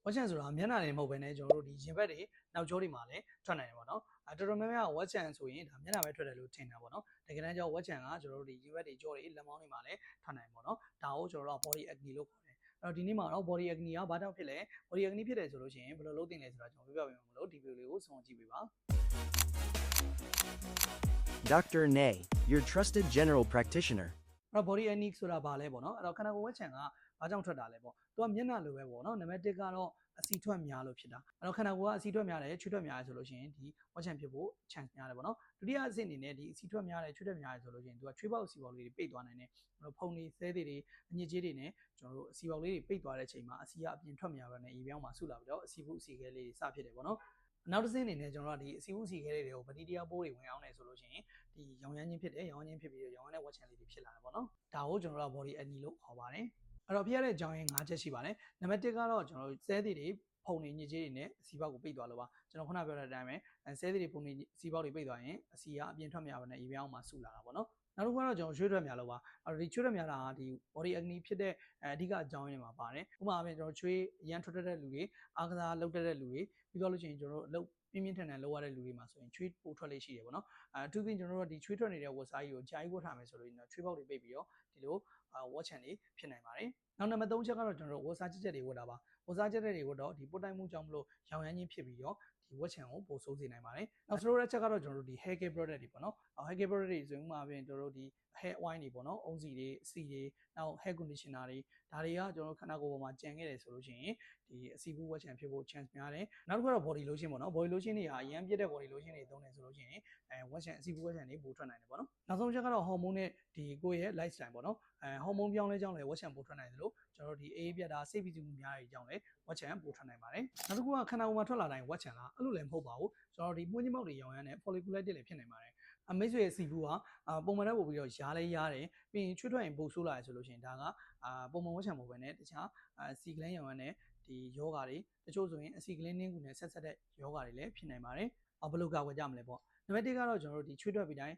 watch ဆိုတာမျက်နှာတွေမဟုတ်ဘဲနဲ့ကျွန်တော်တို့ဒီရင်ဘက်တွေနောက်ကျောတွေမှာလည်းထွက်နိုင်တယ်ပေါ့နော်တော်တော်များများ watch ဆိုရင်ဒါမျက်နှာပဲထွက်တယ်လို့ထင်တာပေါ့နော်တကယ်တမ်းကျတော့ watch ကကျွန်တော်တို့ဒီရင်ဘက်တွေကျောတွေလက်မောင်းတွေမှာလည်းထွက်နိုင်ပေါ့နော်ဒါကိုကျွန်တော်တို့ body acne လို့ခေါ်တယ်အဲ့တော့ဒီနေ့မှာတော့ body acne ကဘာကြောင့်ဖြစ်လဲ body acne ဖြစ်တယ်ဆိုလို့ရှိရင်ဘယ်လိုလုပ်သင့်လဲဆိုတာကျွန်တော်ပြောပြပေးမှာမလို့ဒီ video လေးကိုဆုံးကြည့်ပေးပါ Dr. Nay, your trusted general practitioner. အဲ့တော့ body acne ဆိုတာဘာလဲပေါ့နော်အဲ့တော့ခန္ဓာကိုယ်ဝက်ချံကဘာကြောင့်ထွက်တာလဲပေါ့သူကမျက်နှာလိုပဲပေါ့နော်နံပါတ်1ကတော့အဆီထွက်များလို့ဖြစ်တာအဲ့တော့ခန္ဓာကိုယ်ကအဆီထွက်များတယ်ချွေးထွက်များတယ်ဆိုလို့ရှိရင်ဒီဝက်ချံဖြစ်ဖို့ chance များတယ်ပေါ့နော်ဒုတိယအဆင့်အနေနဲ့ဒီအဆီထွက်များတယ်ချွေးထွက်များတယ်ဆိုလို့ရှိရင်သူကချွေးပေါက်အဆီပေါက်လေးတွေပိတ်သွားနိုင်တယ်အဲ့တော့ဖုံတွေသဲတွေအညစ်အကြေးတွေနဲ့ကျွန်တော်တို့အဆီပေါက်လေးတွေပိတ်သွားတဲ့အချိန်မှာအဆီကအပြင်ထွက်များပဲနဲ့ရေပြောင်းမှာဆုလာပြီးတော့အဆီဖို့အဆီခဲလေးတွေစဖြစ်တယ်ပေါ့နော်နောက်တစ်ဆင့်အနေနဲ့ကျွန်တော်တို့ကဒီအစီအုပ်စီခဲတွေကိုဗတိတရားပိုးတွေဝင်အောင်နေဆိုလို့ရှိရင်ဒီရောင်ရမ်းခြင်းဖြစ်တယ်ရောင်ရမ်းခြင်းဖြစ်ပြီးတော့ရောင်ရမ်းတဲ့ဝက်ချန်လေးတွေဖြစ်လာတယ်ပေါ့နော်ဒါကိုကျွန်တော်တို့က body acne လို့ခေါ်ပါတယ်အဲ့တော့ဖြစ်ရတဲ့အကြောင်းရင်း၅ချက်ရှိပါတယ်နံပါတ်1ကတော့ကျွန်တော်တို့ဆဲသီးတွေဖုံနေညစ်ကြေးတွေနဲ့အစီပေါက်ကိုပိတ်သွားလို့ပါကျွန်တော်ခုနပြောတဲ့အတိုင်းပဲဆဲသီးတွေဖုံနေအစီပေါက်တွေပိတ်သွားရင်အစီကအပြင်ထွက်မရဘဲနဲ့ရေပြောင်းမှာဆူလာတာပေါ့နော်နောက်တစ်ခုကတော့ကျွန်တော်ချွေးထွက်များလို့ပါအဲ့တော့ဒီချွေးထွက်များတာကဒီ body acne ဖြစ်တဲ့အဓိကအကြောင်းရင်းတွေမှာပါတယ်ဥပမာအပြင်ကျွန်တော်ချွေးရမ်းထွက်တဲ့လူတွေအားကစားလုပ်တဲ့လူတွေပြီးတော့လို့ရှိရင်ကျွန်တော်တို့အလုပ်ပြင်းပြင်းထန်ထန်လုပ်ရတဲ့လူတွေမှာဆိုရင်ချွေးပိုထွက်လေးရှိတယ်ပေါ့နော်အထူးသဖြင့်ကျွန်တော်တို့ဒီချွေးထွက်နေတဲ့ဝက်စားကြီးကိုကြာကြီးဝတ်ထားမယ်ဆိုလို့ရင်တော့ချွေးပေါက်တွေပိတ်ပြီးတော့ဒီလိုဝက်ချန်တွေဖြစ်နိုင်ပါတယ်နောက်နံပါတ်3ချက်ကတော့ကျွန်တော်တို့ဝက်စားချက်တွေဝတ်တာပါဝက်စားချက်တွေဝတ်တော့ဒီပုတ်တိုင်းမှုကြောင့်မလို့ရောင်ရမ်းခြင်းဖြစ်ပြီးတော့ဒီဝက်ချန်ကိုပိုဆိုးစေနိုင်ပါတယ်နောက်ဆိုတော့ချက်ကတော့ကျွန်တော်တို့ဒီ hair care product တွေပေါ့နော် hair care product တွေဆိုရင်ဥပမာအပြင်ကျွန်တော်တို့ဒီ hair oil တွေပေါ့နော်အုံးစီတွေအစီတွေနောက် hair conditioner တွေဒါတွေကကျွန်တော်တို့ခန္ဓာကိုယ်ပေါ်မှာကျန်ခဲ့တယ်ဆိုလို့ရှိရင်ဒီအစီဘူးဝက်ချန်ဖြစ်ဖို့ chance များတယ်နောက်တစ်ခုကတော့ body lotion ပေါ့နော် body lotion တွေဟာအရန်ပြည့်တဲ့ body lotion တွေသုံးတယ်ဆိုလို့ရှိရင်ဝက်ချန်အစီဘူးဝက်ချန်တွေပိုထွက်နိုင်တယ်ပေါ့နော်နောက်ဆုံးချက်ကတော့ hormone နဲ့ဒီကိုယ့်ရဲ့ lifestyle ပေါ့နော်hormone ပြောင်းလဲကြောင်းလည်းဝက်ချန်ပိုထွက်နိုင်တယ်လို့ကျွန်တော်တို့ဒီအေးပြတ်တာစိတ်ဖိစီးမှုများတဲ့ကြောင်းလည်းဝက်ချန်ပိုထွက်နိုင်ပါတယ်နောက်တစ်ခုကခန္ဓာကိုယ်မှာထွက်လာတိုင်းဝက်ချန်လားအဲ့လိုလည်းမဟုတ်ပါဘူးကျွန်တော်တို့ဒီပွင့်ချင်းပေါက်တွေရောင်ရမ်းတဲ့ folliculitis လည်းဖြစ်နိုင်ပါတယ်အမိတ်ဆွေရဲ့စီဘူးကပုံမှန်တော့ပို့ပြီးတော့ရားလဲရားတယ်ပြီးရင်ချွတ်ထွက်ရင်ပို့ဆိုးလာရဆိုလို့ရှိရင်ဒါကပုံမှန်ဝက်ချန်ပုံပဲနဲ့တခြားစီကလန်းရောင်ရမ်းတဲ့ဒီယောဂါတွေတချို့ဆိုရင်အစီကလင်းနှင်းကူနဲ့ဆက်ဆက်တဲ့ယောဂါတွေလည်းဖြစ်နိုင်ပါတယ်ဘယ်လိုကာကွယ်ကြမလဲပေါ့နံပါတ်1ကတော့ကျွန်တော်တို့ဒီချွေးထွက်ပြီးတိုင်း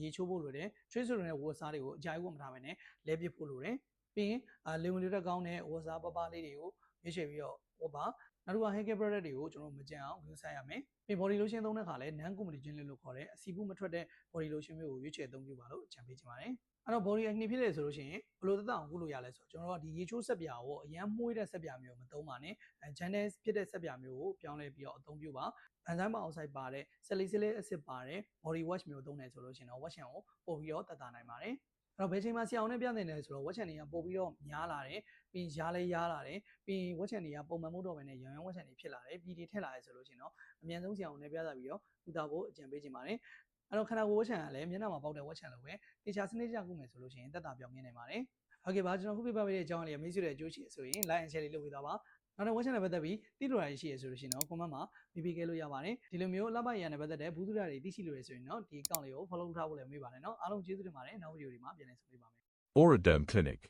ရေချိုးဖို့လိုတယ်ချွေးဆိုတဲ့ဝက်စားတွေကိုအကြိုက်ဝတ်မထားဘဲနဲ့လဲပစ်ဖို့လိုတယ်ပြီးရင်လေဝင်လေတက်ကောင်းတဲ့ဝက်စားပပလေးတွေကိုရွေးချယ်ပြီးတော့ဝတ်ပါနောက်တစ်ခုက hair care product တွေကိုကျွန်တော်မကြံအောင်ယူဆိုင်ရမယ်ပြီး body lotion သုံးတဲ့ခါလဲ non comedogenic လို့ခေါ်တဲ့အစီဘူးမထွက်တဲ့ body lotion မျိုးကိုရွေးချယ်အသုံးပြုပါလို့အကြံပေးချင်ပါတယ်အဲ့တော့ body acne ဖြစ်တယ်ဆိုလို့ရှိရင်ဘယ်လိုသက်သာအောင်ကုလို့ရလဲဆိုတော့ကျွန်တော်တို့ကဒီရေချိုးဆက်ပြာကိုအရန်မှုေးတဲ့ဆက်ပြာမျိုးမသုံးပါနဲ့ဂျန်နယ်ဖြစ်တဲ့ဆက်ပြာမျိုးကိုပြောင်းလဲပြီးတော့အသုံးပြုပါဘန်ဇိုင်းပါအောက်ဆိုက်ပါတဲ့ salicylic acid ပါတဲ့ body wash မျိုးသုံးတယ်ဆိုလို့ရှိရင်တော့ wash ချန်ကိုပို့ပြီးတော့သက်သာနိုင်ပါတယ်အဲ့တော့ဘယ်ချိန်မှာဆရာအောင်နဲ့ပြသင်တယ်ဆိုတော့ဝက်ချန်တွေကပို့ပြီးတော့များလာတယ်ပြီးရင်ရားလဲရားလာတယ်ပြီးရင်ဝက်ချန်တွေကပုံမှန်မဟုတ်တော့ဘဲနဲ့ရောင်ရမ်းဝက်ချန်တွေဖြစ်လာတယ်ပြည်တွေထက်လာတယ်ဆိုလို့ရှိရင်တော့အမြန်ဆုံးဆရာအောင်နဲ့ပြသပြီးတော့ကုသဖို့အကြံပေးချင်ပါတယ်အဲ့တော့ခန္ဓာကိုယ်ဝက်ချန်ကလည်းမျက်နှာမှာပေါက်တဲ့ဝက်ချန်လိုပဲတေချာစနစ်တကျကုမယ်ဆိုလို့ရှိရင်သက်သာပြောင်းမြင်နိုင်ပါတယ်ဟုတ်ကဲ့ပါကျွန်တော်ခုပြပြပေးတဲ့အကြောင်းအရာလေးမိတ်ဆွေတွေအကျိုးရှိဆိုရင် like and share လေးလုပ်ပေးသွားပါနောက်တော့ဝက်ချန်နဲ့ပတ်သက်ပြီးသိလိုတာရှိရဆိုလို့ရှိရင်တော့ comment မှာပေးခဲ့လို့ရပါတယ်ဒီလိုမျိုးအလှပရရနဲ့ပတ်သက်တဲ့ဘူးသူရတွေသိရှိလို့ရဆိုရင်တော့ဒီ account လေးကို follow ထားဖို့လည်းမေ့ပါနဲ့เนาะအားလုံးကျေးဇူးတင်ပါတယ်နောက်ဗီဒီယိုတွေမှာပြန်လည်ဆုံတွေ့ပါမယ် Oraderm Clinic